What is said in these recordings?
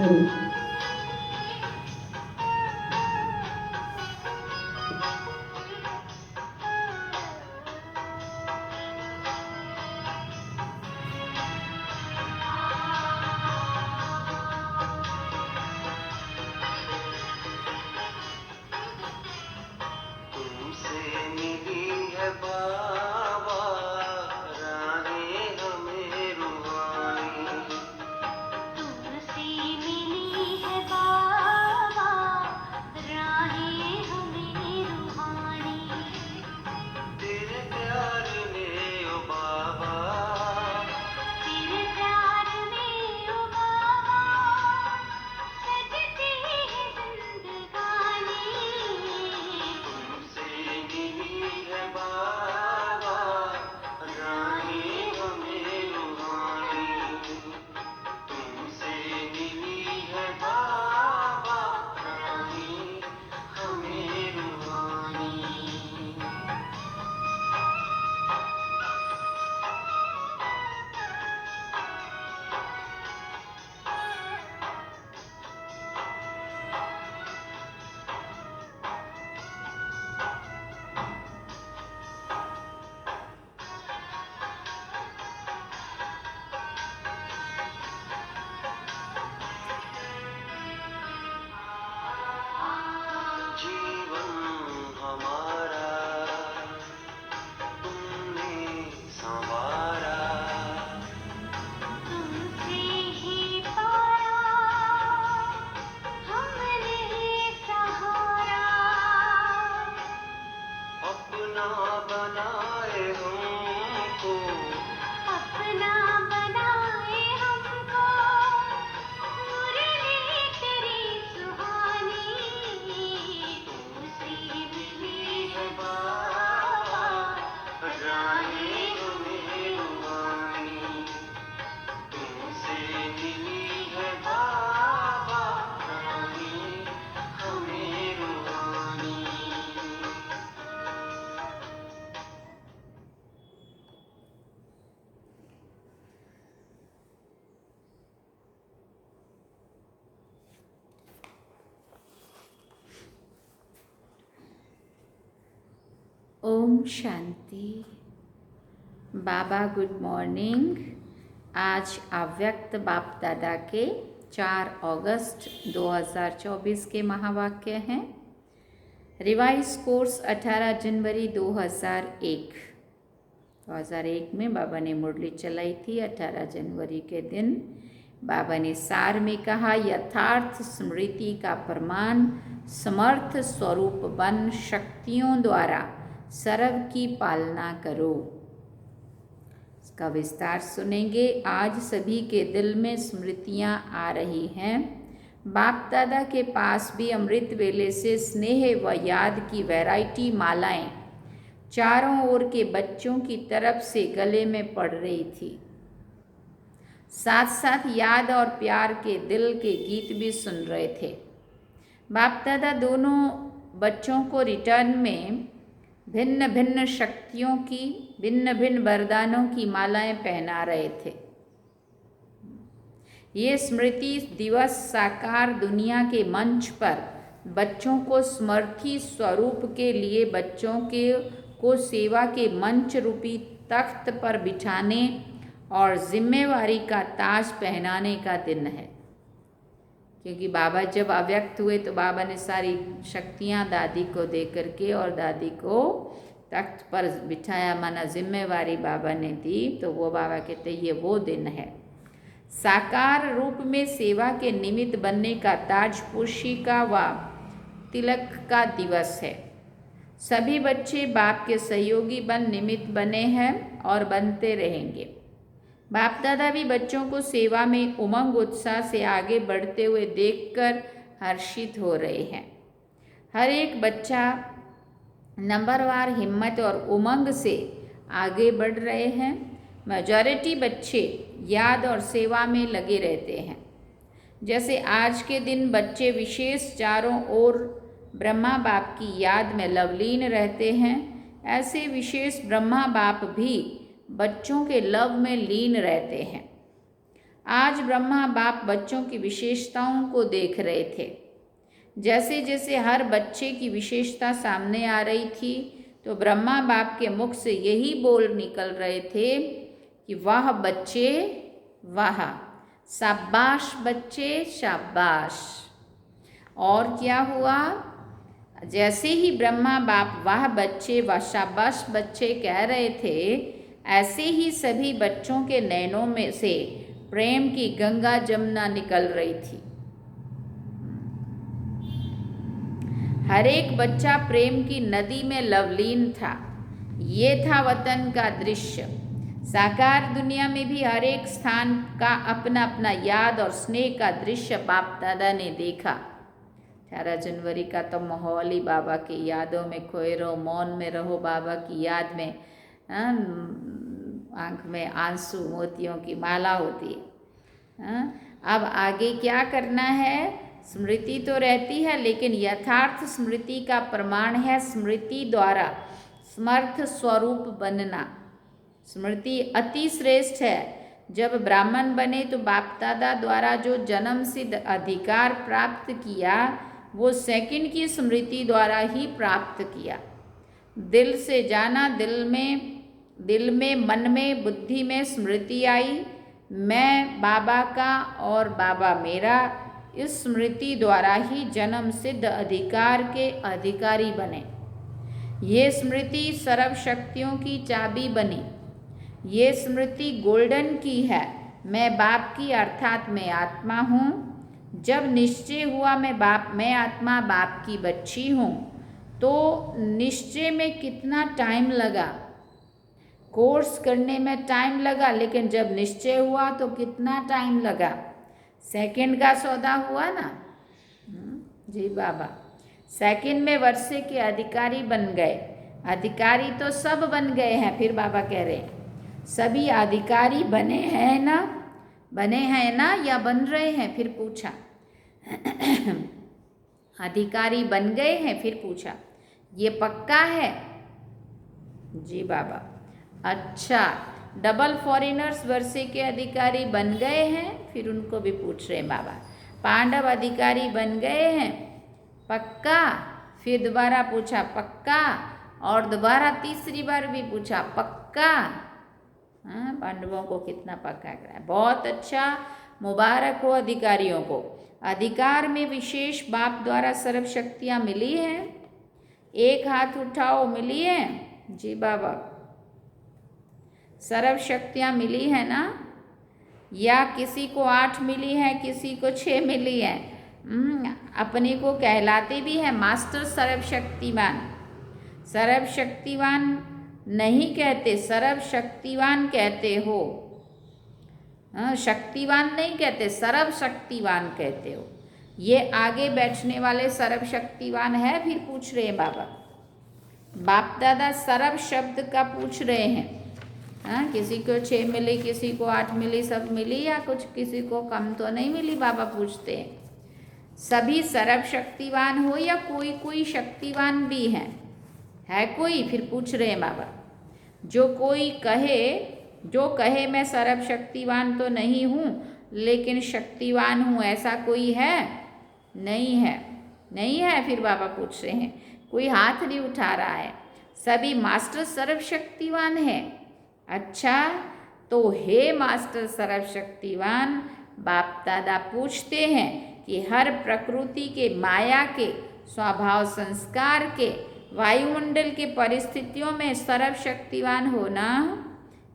करो। ओम शांति। बाबा good morning. आज अव्यक्त बाप दादा के 4 अगस्त 2024 के महावाक्य हैं। रिवाइज कोर्स 18 जनवरी 2001 में बाबा ने मुरली चलाई थी। 18 जनवरी के दिन बाबा ने सार में कहा, यथार्थ स्मृति का प्रमाण समर्थ स्वरूप बन शक्तियों द्वारा सर्व की पालना करो। इसका विस्तार सुनेंगे। आज सभी के दिल में स्मृतियाँ आ रही हैं। बाप दादा के पास भी अमृत वेले से स्नेह व याद की वैरायटी मालाएं चारों ओर के बच्चों की तरफ से गले में पड़ रही थी। साथ साथ याद और प्यार के दिल के गीत भी सुन रहे थे। बाप दादा दोनों बच्चों को रिटर्न में भिन्न भिन्न शक्तियों की, भिन्न भिन्न वरदानों की मालाएं पहना रहे थे। ये स्मृति दिवस साकार दुनिया के मंच पर बच्चों को समर्थी स्वरूप के लिए बच्चों को सेवा के मंच रूपी तख्त पर बिठाने और जिम्मेवारी का ताज पहनाने का दिन है। क्योंकि बाबा जब अव्यक्त हुए तो बाबा ने सारी शक्तियाँ दादी को दे करके और दादी को तख्त पर बिठाया, माना जिम्मेवारी बाबा ने दी। तो वो बाबा कहते ये वो दिन है। साकार रूप में सेवा के निमित्त बनने का ताजपोशी का व तिलक का दिवस है। सभी बच्चे बाप के सहयोगी बन निमित्त बने हैं और बनते रहेंगे। बाप दादा भी बच्चों को सेवा में उमंग उत्साह से आगे बढ़ते हुए देखकर हर्षित हो रहे हैं। हर एक बच्चा नंबरवार हिम्मत और उमंग से आगे बढ़ रहे हैं। मेजॉरिटी बच्चे याद और सेवा में लगे रहते हैं। जैसे आज के दिन बच्चे विशेष चारों ओर ब्रह्मा बाप की याद में लवलीन रहते हैं, ऐसे विशेष ब्रह्मा बाप भी बच्चों के लव में लीन रहते हैं। आज ब्रह्मा बाप बच्चों की विशेषताओं को देख रहे थे। जैसे जैसे हर बच्चे की विशेषता सामने आ रही थी तो ब्रह्मा बाप के मुख से यही बोल निकल रहे थे कि वाह बच्चे वाह, शाबाश बच्चे शाबाश। और क्या हुआ? जैसे ही ब्रह्मा बाप वाह बच्चे वाह शाबाश बच्चे कह रहे थे, ऐसे ही सभी बच्चों के नैनों में से प्रेम की गंगा जमुना निकल रही थी। हर एक बच्चा प्रेम की नदी में लवलीन था। ये था वतन का दृश्य। साकार दुनिया में भी हर एक स्थान का अपना अपना याद और स्नेह का दृश्य बाप दादा ने देखा। 18 जनवरी का तो माहौल ही बाबा की यादों में खोए रहो, मौन में रहो, बाबा की याद में। आँख में आंसू मोतियों की माला होती है। अब आगे क्या करना है? स्मृति तो रहती है, लेकिन यथार्थ स्मृति का प्रमाण है स्मृति द्वारा समर्थ स्वरूप बनना। स्मृति अति श्रेष्ठ है। जब ब्राह्मण बने तो बाप दादा द्वारा जो जन्म सिद्ध अधिकार प्राप्त किया वो सेकंड की स्मृति द्वारा ही प्राप्त किया। दिल से जाना, दिल में मन में बुद्धि में स्मृति आई, मैं बाबा का और बाबा मेरा। इस स्मृति द्वारा ही जन्म सिद्ध अधिकार के अधिकारी बने। ये स्मृति सर्व शक्तियों की चाबी बनी। ये स्मृति गोल्डन की है। मैं बाप की अर्थात मैं आत्मा हूँ। जब निश्चय हुआ मैं आत्मा बाप की बच्ची हूँ, तो निश्चय में कितना टाइम लगा? कोर्स करने में टाइम लगा, लेकिन जब निश्चय हुआ तो कितना टाइम लगा? सेकंड का सौदा हुआ ना। जी बाबा, सेकंड में वर्षे के अधिकारी बन गए। अधिकारी तो सब बन गए हैं। फिर बाबा कह रहे हैं सभी अधिकारी बने हैं ना, बने हैं ना या बन रहे हैं? फिर पूछा अधिकारी बन गए हैं? फिर पूछा ये पक्का है? जी बाबा। अच्छा, डबल फॉरेनर्स वर्षे के अधिकारी बन गए हैं? फिर उनको भी पूछ रहे हैं बाबा। पांडव अधिकारी बन गए हैं? पक्का? फिर दोबारा पूछा पक्का, और दोबारा तीसरी बार भी पूछा पक्का। पांडवों को कितना पक्का कराया। बहुत अच्छा, मुबारक हो अधिकारियों को। अधिकार में विशेष बाप द्वारा सर्व शक्तियाँ मिली हैं। एक हाथ उठाओ, मिली है? जी बाबा। सर्व शक्तियाँ मिली है ना? या किसी को 8 मिली है, किसी को 6 मिली है। अपने को कहलाते भी है मास्टर सर्वशक्तिवान। सर्वशक्तिवान नहीं कहते, सर्वशक्तिवान कहते हो। शक्तिवान नहीं कहते, सर्वशक्तिवान कहते हो। ये आगे बैठने वाले सर्वशक्तिवान है? फिर पूछ रहे हैं बाबा। बाप दादा सर्व शब्द का पूछ रहे हैं। किसी को 6 मिली, किसी को 8 मिली, सब मिली या कुछ किसी को कम तो नहीं मिली? बाबा पूछते हैं सभी सर्वशक्तिवान हो या कोई कोई शक्तिवान भी है कोई? फिर पूछ रहे हैं बाबा। जो कहे मैं सर्वशक्तिवान तो नहीं हूँ लेकिन शक्तिवान हूँ, ऐसा कोई है? नहीं है, नहीं है। फिर बाबा पूछ रहे हैं, कोई हाथ नहीं उठा रहा है। सभी मास्टर सर्वशक्तिवान है। अच्छा, तो हे मास्टर सर्वशक्तिवान, बाप दादा पूछते हैं कि हर प्रकृति के, माया के, स्वभाव संस्कार के, वायुमंडल के परिस्थितियों में सर्वशक्तिवान होना,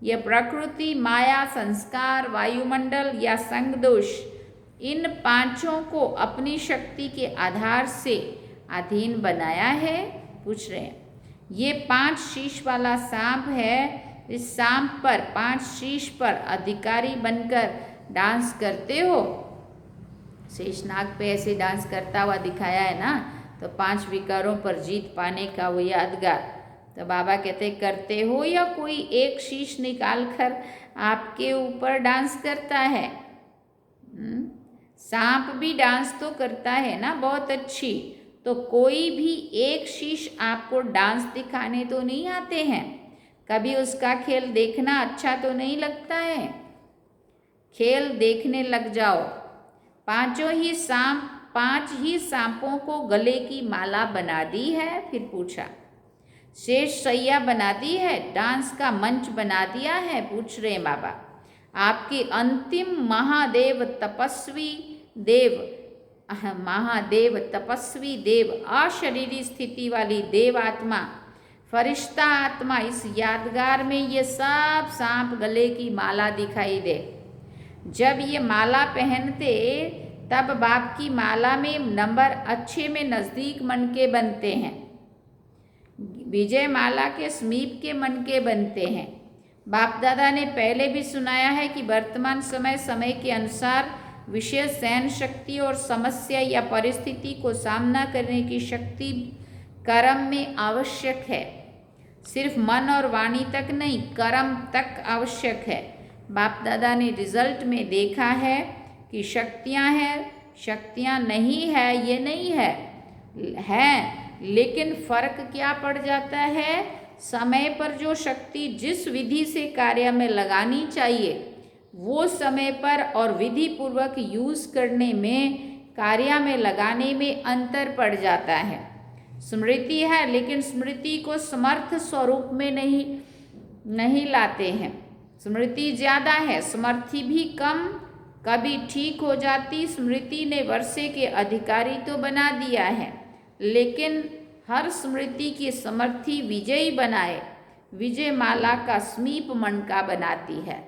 यह प्रकृति, माया, संस्कार, वायुमंडल या संग दोष, इन पांचों को अपनी शक्ति के आधार से अधीन बनाया है? पूछ रहे हैं। ये 5 शीश वाला सांप है। इस सांप पर 5 शीश पर अधिकारी बनकर डांस करते हो। शेषनाग पे ऐसे डांस करता हुआ दिखाया है ना, तो 5 विकारों पर जीत पाने का वो यादगार। तो बाबा कहते करते हो या कोई एक शीश निकाल कर आपके ऊपर डांस करता है? सांप भी डांस तो करता है ना, बहुत अच्छी। तो कोई भी एक शीश आपको डांस दिखाने तो नहीं आते हैं? कभी उसका खेल देखना अच्छा तो नहीं लगता है? खेल देखने लग जाओ। 5 ही सांपों को गले की माला बना दी है? फिर पूछा। शेष सैया बना दी है? डांस का मंच बना दिया है? पूछ रहे बाबा। आपके अंतिम महादेव तपस्वी देव अशरीरी स्थिति वाली देव आत्मा, फरिश्ता आत्मा, इस यादगार में ये सब सांप गले की माला दिखाई दे। जब ये माला पहनते तब बाप की माला में नंबर अच्छे में नज़दीक मनके बनते हैं, विजय माला के समीप के मनके बनते हैं। बाप दादा ने पहले भी सुनाया है कि वर्तमान समय के अनुसार विशेष सहन शक्ति और समस्या या परिस्थिति को सामना करने की शक्ति कर्म में आवश्यक है। सिर्फ मन और वाणी तक नहीं, कर्म तक आवश्यक है। बाप दादा ने रिजल्ट में देखा है कि शक्तियाँ हैं, शक्तियाँ नहीं है ये नहीं है, लेकिन फर्क क्या पड़ जाता है, समय पर जो शक्ति जिस विधि से कार्य में लगानी चाहिए वो समय पर और विधि पूर्वक यूज करने में, कार्य में लगाने में अंतर पड़ जाता है। स्मृति है लेकिन स्मृति को समर्थ स्वरूप में नहीं लाते हैं। स्मृति ज़्यादा है, समर्थी भी कम, कभी ठीक हो जाती। स्मृति ने वर्षे के अधिकारी तो बना दिया है, लेकिन हर स्मृति की समर्थी विजयी बनाए, विजय माला का समीप मन का बनाती है।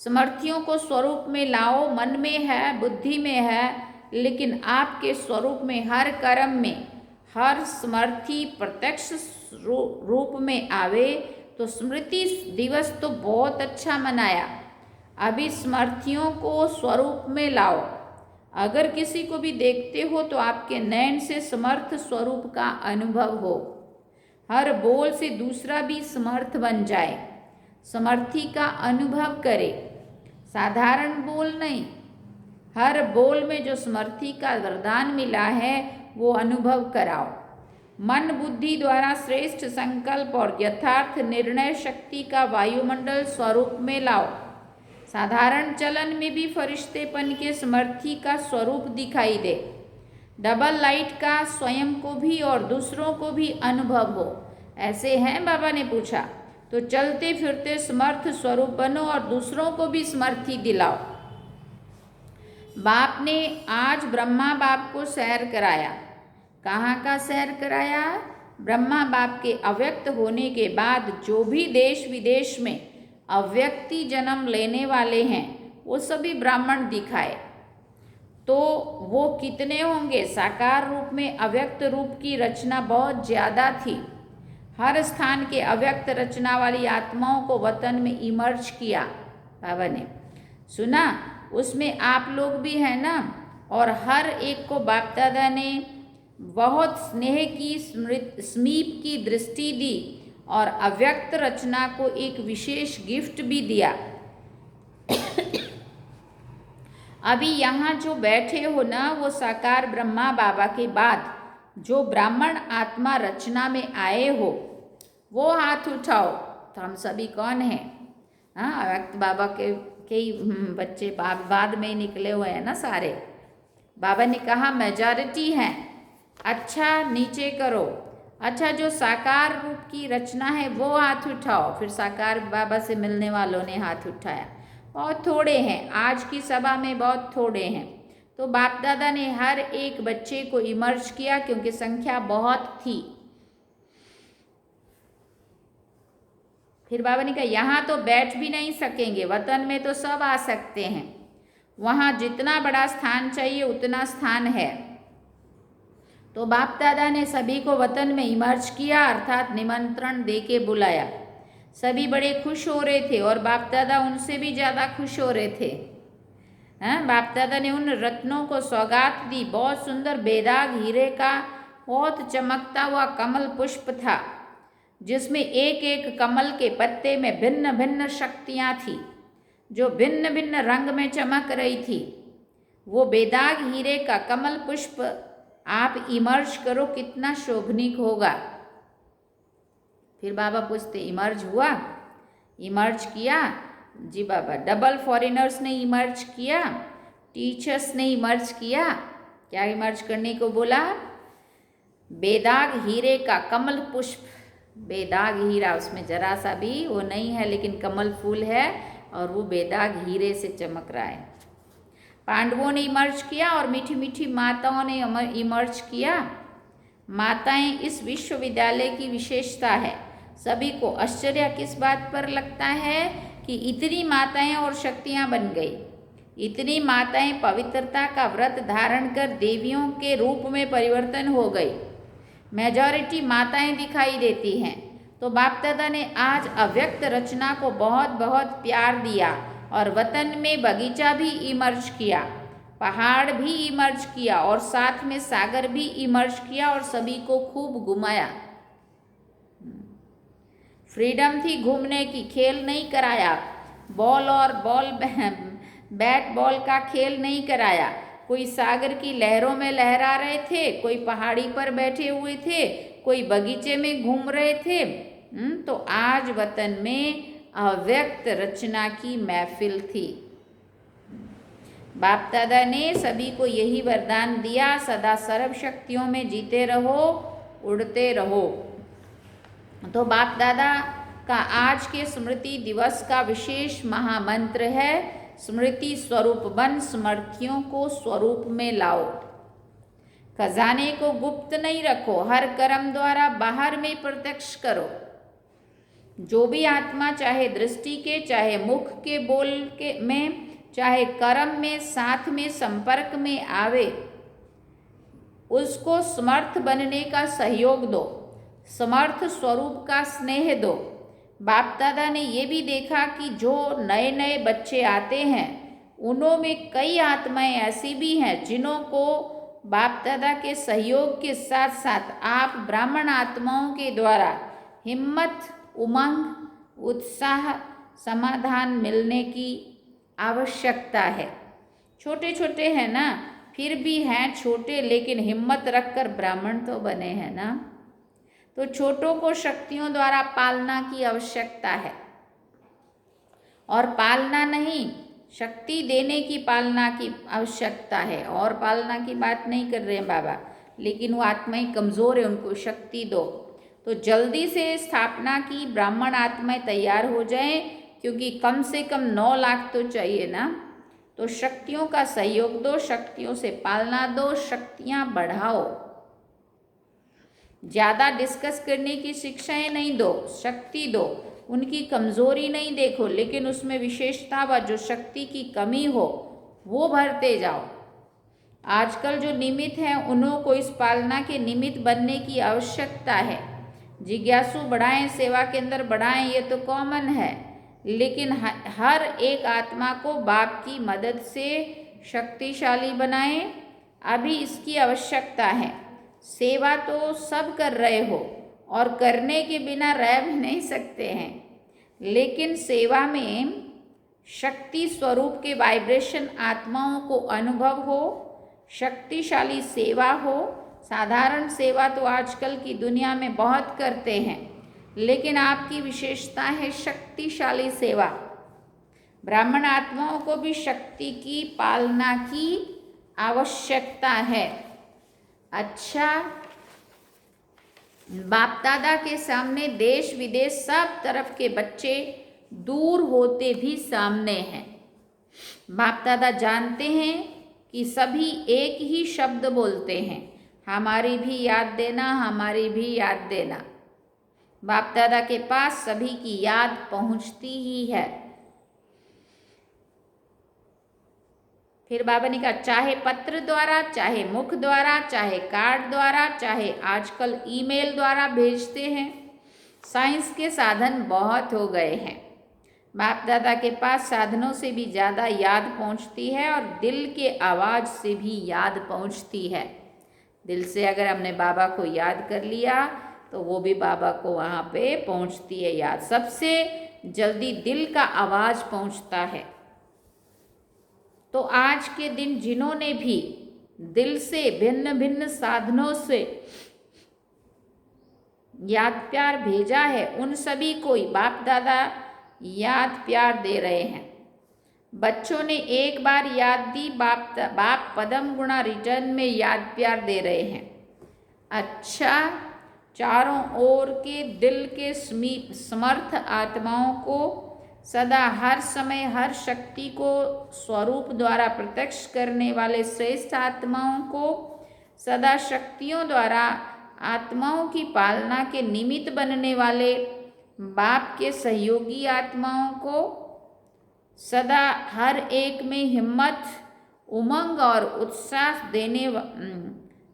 समर्थियों को स्वरूप में लाओ, मन में है, बुद्धि में है, लेकिन आपके स्वरूप में हर कर्म में हर समर्थी प्रत्यक्ष रूप में आवे तो स्मृति दिवस तो बहुत अच्छा मनाया। अभी समर्थियों को स्वरूप में लाओ। अगर किसी को भी देखते हो तो आपके नयन से समर्थ स्वरूप का अनुभव हो। हर बोल से दूसरा भी समर्थ बन जाए, समर्थी का अनुभव करे, साधारण बोल नहीं। हर बोल में जो समर्थी का वरदान मिला है वो अनुभव कराओ। मन बुद्धि द्वारा श्रेष्ठ संकल्प और यथार्थ निर्णय शक्ति का वायुमंडल स्वरूप में लाओ। साधारण चलन में भी फरिश्तेपन के समर्थी का स्वरूप दिखाई दे। डबल लाइट का स्वयं को भी और दूसरों को भी अनुभव हो। ऐसे हैं? बाबा ने पूछा। तो चलते फिरते समर्थ स्वरूप बनो और दूसरों को भी समर्थी दिलाओ। बाप ने आज ब्रह्मा बाप को सैर कराया। कहाँ का सैर कराया? ब्रह्मा बाप के अव्यक्त होने के बाद जो भी देश विदेश में अव्यक्ति जन्म लेने वाले हैं वो सभी ब्राह्मण दिखाए। तो वो कितने होंगे? साकार रूप में अव्यक्त रूप की रचना बहुत ज़्यादा थी। हर स्थान के अव्यक्त रचना वाली आत्माओं को वतन में इमर्ज किया। बाबा ने सुना, उसमें आप लोग भी हैं ना। और हर एक को बाप दादा ने बहुत स्नेह की समीप की दृष्टि दी और अव्यक्त रचना को एक विशेष गिफ्ट भी दिया। अभी यहाँ जो बैठे हो ना, वो साकार ब्रह्मा बाबा के बाद जो ब्राह्मण आत्मा रचना में आए हो वो हाथ उठाओ। तो हम सभी कौन हैं? हाँ, अव्यक्त बाबा के कई बच्चे बाद में निकले हुए हैं ना सारे। बाबा ने कहा मेजॉरिटी हैं। अच्छा, नीचे करो। अच्छा, जो साकार रूप की रचना है वो हाथ उठाओ। फिर साकार बाबा से मिलने वालों ने हाथ उठाया। बहुत थोड़े हैं, आज की सभा में बहुत थोड़े हैं। तो बाप दादा ने हर एक बच्चे को इमर्ज किया क्योंकि संख्या बहुत थी। फिर बाबा ने कहा यहाँ तो बैठ भी नहीं सकेंगे, वतन में तो सब आ सकते हैं। वहाँ जितना बड़ा स्थान चाहिए उतना स्थान है। तो बाप दादा ने सभी को वतन में इमर्ज किया, अर्थात निमंत्रण देके बुलाया। सभी बड़े खुश हो रहे थे और बाप दादा उनसे भी ज़्यादा खुश हो रहे थे। बाप दादा ने उन रत्नों को सौगात दी। बहुत सुंदर बेदाग हीरे का बहुत चमकता हुआ कमल पुष्प था, जिसमें एक एक कमल के पत्ते में भिन्न भिन्न शक्तियाँ थी जो भिन्न भिन्न रंग में चमक रही थी। वो बेदाग हीरे का कमल पुष्प आप इमर्ज करो, कितना शोभनीक होगा। फिर बाबा पूछते इमर्ज हुआ? इमर्ज किया? जी बाबा, डबल फॉरेनर्स ने इमर्ज किया, टीचर्स ने इमर्ज किया। क्या इमर्ज करने को बोला? बेदाग हीरे का कमल पुष्प, बेदाग हीरा, उसमें जरा सा भी वो नहीं है, लेकिन कमल फूल है और वो बेदाग हीरे से चमक रहा है। पांडवों ने इमर्ज किया और मीठी मीठी माताओं ने इमर्ज किया। माताएं इस विश्वविद्यालय की विशेषता है। सभी को आश्चर्य किस बात पर लगता है कि इतनी माताएं और शक्तियां बन गई। इतनी माताएं पवित्रता का व्रत धारण कर देवियों के रूप में परिवर्तन हो गई। मेजॉरिटी माताएं दिखाई देती हैं। तो बाप दादा ने आज अव्यक्त रचना को बहुत बहुत प्यार दिया और वतन में बगीचा भी इमर्ज किया, पहाड़ भी इमर्ज किया और साथ में सागर भी इमर्ज किया और सभी को खूब घुमाया। फ्रीडम थी घूमने की, खेल नहीं कराया। बॉल और बैट बॉल का खेल नहीं कराया। कोई सागर की लहरों में लहरा रहे थे, कोई पहाड़ी पर बैठे हुए थे, कोई बगीचे में घूम रहे थे। तो आज वतन में अव्यक्त रचना की महफिल थी। बाप दादा ने सभी को यही वरदान दिया, सदा सर्व शक्तियों में जीते रहो, उड़ते रहो। तो बाप दादा का आज के स्मृति दिवस का विशेष महामंत्र है, स्मृति स्वरूप बन स्मृतियों को स्वरूप में लाओ। खजाने को गुप्त नहीं रखो, हर कर्म द्वारा बाहर में प्रत्यक्ष करो। जो भी आत्मा चाहे दृष्टि के, चाहे मुख के, बोल के में, चाहे कर्म में, साथ में संपर्क में आवे, उसको समर्थ बनने का सहयोग दो, समर्थ स्वरूप का स्नेह दो। बाप दादा ने ये भी देखा कि जो नए नए बच्चे आते हैं उनमें कई आत्माएं ऐसी भी हैं जिन्हों को बाप दादा के सहयोग के साथ साथ आप ब्राह्मण आत्माओं के द्वारा हिम्मत, उमंग, उत्साह, समाधान मिलने की आवश्यकता है। छोटे छोटे हैं ना, फिर भी हैं छोटे, लेकिन हिम्मत रखकर ब्राह्मण तो बने हैं ना। तो छोटों को शक्तियों द्वारा पालना की आवश्यकता है, और पालना नहीं, शक्ति देने की पालना की आवश्यकता है। और पालना की बात नहीं कर रहे हैं बाबा, लेकिन वो आत्माएं कमज़ोर है, उनको शक्ति दो। तो जल्दी से स्थापना की ब्राह्मण आत्माएं तैयार हो जाएं, क्योंकि कम से कम 9 लाख तो चाहिए ना। तो शक्तियों का सहयोग दो, शक्तियों से पालना दो, शक्तियाँ बढ़ाओ। ज़्यादा डिस्कस करने की शिक्षाएं नहीं दो, शक्ति दो। उनकी कमज़ोरी नहीं देखो, लेकिन उसमें विशेषता व जो शक्ति की कमी हो वो भरते जाओ। आजकल जो निमित्त हैं उन्हों को इस पालना के निमित्त बनने की आवश्यकता है। जिज्ञासु बढ़ाएं, सेवा के अंदर बढ़ाएं, ये तो कॉमन है, लेकिन हर एक आत्मा को बाप की मदद से शक्तिशाली बनाएं। अभी इसकी आवश्यकता है। सेवा तो सब कर रहे हो और करने के बिना रह भी नहीं सकते हैं, लेकिन सेवा में शक्ति स्वरूप के वाइब्रेशन आत्माओं को अनुभव हो, शक्तिशाली सेवा हो। साधारण सेवा तो आजकल की दुनिया में बहुत करते हैं, लेकिन आपकी विशेषता है शक्तिशाली सेवा। ब्राह्मण आत्माओं को भी शक्ति की पालना की आवश्यकता है। अच्छा, बाप दादा के सामने देश विदेश सब तरफ के बच्चे दूर होते भी सामने हैं। बाप दादा जानते हैं कि सभी एक ही शब्द बोलते हैं, हमारी भी याद देना, हमारी भी याद देना। बाप दादा के पास सभी की याद पहुंचती ही है। फिर बाबा ने कहा, चाहे पत्र द्वारा, चाहे मुख द्वारा, चाहे कार्ड द्वारा, चाहे आजकल ईमेल द्वारा भेजते हैं। साइंस के साधन बहुत हो गए हैं। बाप दादा के पास साधनों से भी ज़्यादा याद पहुंचती है और दिल के आवाज़ से भी याद पहुंचती है। दिल से अगर हमने बाबा को याद कर लिया तो वो भी बाबा को वहाँ पे पहुंचती है याद। सबसे जल्दी दिल का आवाज़ पहुंचता है। तो आज के दिन जिन्होंने भी दिल से भिन्न भिन्न साधनों से याद प्यार भेजा है, उन सभी को बाप दादा याद प्यार दे रहे हैं। बच्चों ने एक बार याद दी, बाप पदम गुणा रिटर्न में याद प्यार दे रहे हैं। अच्छा, चारों ओर के दिल के समर्थ आत्माओं को सदा हर समय हर शक्ति को स्वरूप द्वारा प्रत्यक्ष करने वाले श्रेष्ठ आत्माओं को, सदा शक्तियों द्वारा आत्माओं की पालना के निमित्त बनने वाले बाप के सहयोगी आत्माओं को, सदा हर एक में हिम्मत, उमंग और उत्साह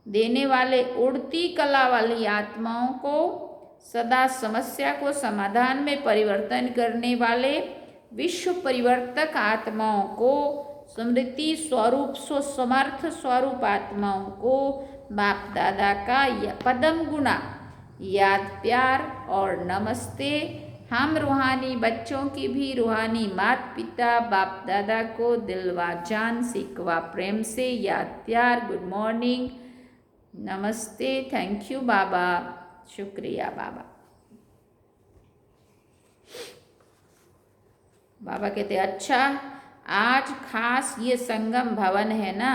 देने वाले उड़ती कला वाली आत्माओं को, सदा समस्या को समाधान में परिवर्तन करने वाले विश्व परिवर्तक आत्माओं को, स्मृति स्वरूप समर्थ स्वरूप आत्माओं को बाप दादा का पदम गुणा याद प्यार और नमस्ते। हम रूहानी बच्चों की भी रूहानी माता पिता बाप दादा को दिलवा जान सिकवा प्रेम से याद प्यार, गुड मॉर्निंग, नमस्ते, थैंक यू बाबा, शुक्रिया बाबा। बाबा कहते अच्छा, आज खास ये संगम भवन है ना,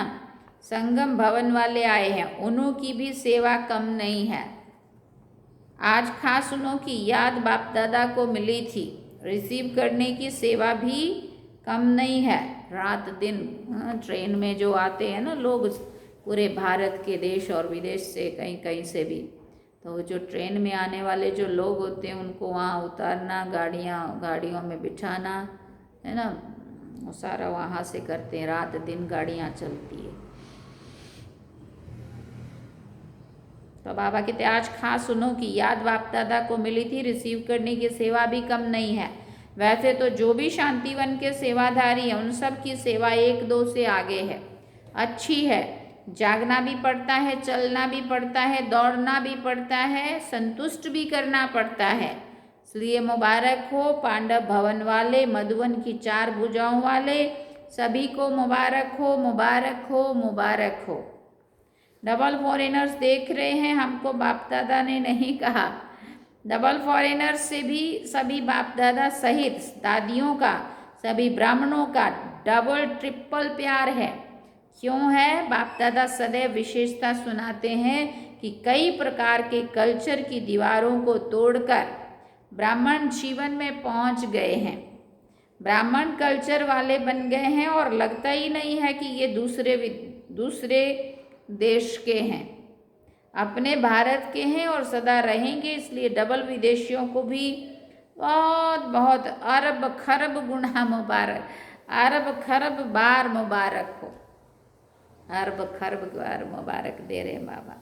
संगम भवन वाले आए हैं, उन्हों की भी सेवा कम नहीं है। आज खास उन्हों की याद बाप दादा को मिली थी, रिसीव करने की सेवा भी कम नहीं है। रात दिन ट्रेन में जो आते हैं ना लोग, पूरे भारत के देश और विदेश से, कहीं कहीं से भी, तो जो ट्रेन में आने वाले जो लोग होते हैं उनको वहाँ उतारना, गाड़ियों में बिठाना, है ना, वो सारा वहाँ से करते हैं। रात दिन गाड़ियाँ चलती है। तो बाबा कहते आज खास उन्हों की याद बाप दादा को मिली थी, रिसीव करने की सेवा भी कम नहीं है। वैसे तो जो भी शांतिवन के सेवाधारी हैं उन सब की सेवा एक दो से आगे है, अच्छी है। जागना भी पड़ता है, चलना भी पड़ता है, दौड़ना भी पड़ता है, संतुष्ट भी करना पड़ता है। इसलिए मुबारक हो पांडव भवन वाले, मधुवन की 4 भुजाओं वाले, सभी को मुबारक हो, मुबारक हो, मुबारक हो। डबल फॉरेनर्स देख रहे हैं, हमको बाप दादा ने नहीं कहा। डबल फॉरेनर्स से भी सभी बाप दादा सहित दादियों का, सभी ब्राह्मणों का डबल ट्रिपल प्यार है। क्यों है? बाप दादा सदैव विशेषता सुनाते हैं कि कई प्रकार के कल्चर की दीवारों को तोड़कर ब्राह्मण जीवन में पहुंच गए हैं, ब्राह्मण कल्चर वाले बन गए हैं और लगता ही नहीं है कि ये दूसरे देश के हैं, अपने भारत के हैं और सदा रहेंगे। इसलिए डबल विदेशियों को भी बहुत बहुत अरब खरब गुना मुबारक, अरब खरब बार मुबारक हो, अरब खरब बार मुबारक दे रहे बाबा।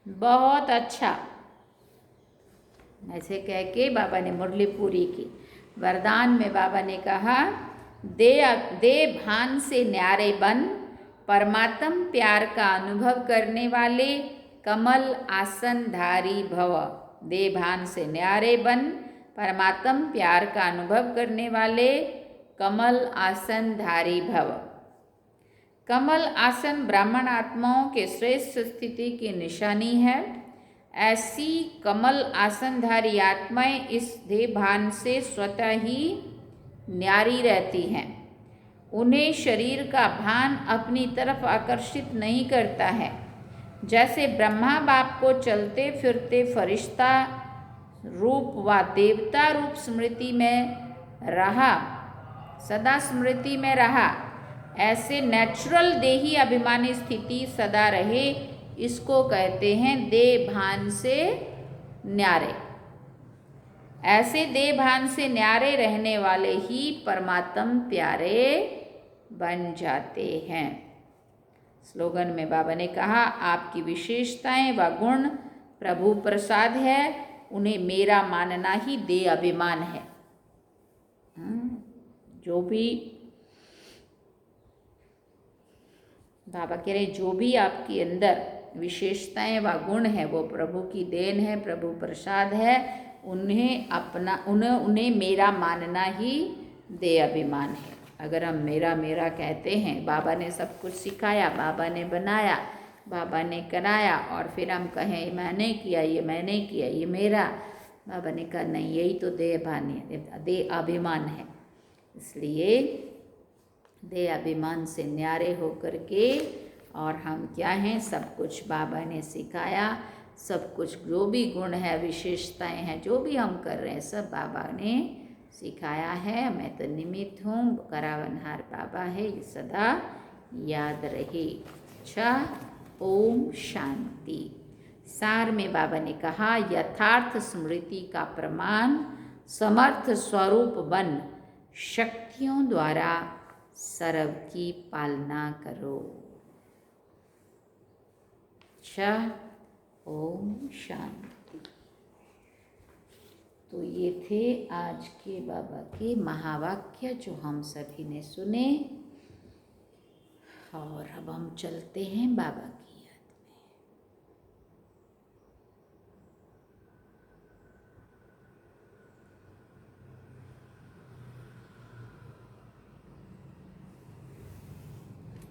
बहुत अच्छा, ऐसे कह के बाबा ने मुरली पूरी की। वरदान में बाबा ने कहा दे भान से न्यारे बन, परमात्म प्यार का अनुभव करने वाले कमल आसन धारी भव। दे भान से न्यारे बन, परमात्म प्यार का अनुभव करने वाले कमल आसन धारी भव। कमल आसन ब्राह्मण आत्माओं के श्रेष्ठ स्थिति की निशानी है। ऐसी कमल आसनधारी आत्माएं इस देह भान से स्वतः ही न्यारी रहती हैं। उन्हें शरीर का भान अपनी तरफ आकर्षित नहीं करता है। जैसे ब्रह्मा बाप को चलते फिरते फरिश्ता रूप व देवता रूप स्मृति में रहा, सदा स्मृति में रहा, ऐसे नेचुरल देही अभिमानी स्थिति सदा रहे, इसको कहते हैं देह भान से न्यारे। ऐसे देह भान से न्यारे रहने वाले ही परमात्म प्यारे बन जाते हैं। स्लोगन में बाबा ने कहा आपकी विशेषताएं व गुण प्रभु प्रसाद है, उन्हें मेरा मानना ही देह अभिमान है। जो भी बाबा कह रहे जो भी आपके अंदर विशेषताएं व गुण है वो प्रभु की देन है, प्रभु प्रसाद है। उन्हें मेरा मानना ही देह अभिमान है। अगर हम मेरा कहते हैं, बाबा ने सब कुछ सिखाया, बाबा ने बनाया, बाबा ने कराया और फिर हम कहें मैंने किया, ये मैंने किया, ये मेरा। बाबा ने कहा नहीं, यही तो देह अभिमान है। इसलिए देह अभिमान से न्यारे होकर के, और हम क्या हैं, सब कुछ बाबा ने सिखाया। सब कुछ जो भी गुण है, विशेषताएं हैं, जो भी हम कर रहे हैं, सब बाबा ने सिखाया है। मैं तो निमित्त हूँ, करावनहार बाबा है, ये सदा याद रहे। अच्छा, ओम शांति। सार में बाबा ने कहा, यथार्थ स्मृति का प्रमाण समर्थ स्वरूप बन शक्तियों द्वारा सर्व की पालना करो। अच्छा, ओम शांति। तो ये थे आज के बाबा के महावाक्य जो हम सभी ने सुने, और अब हम चलते हैं बाबा की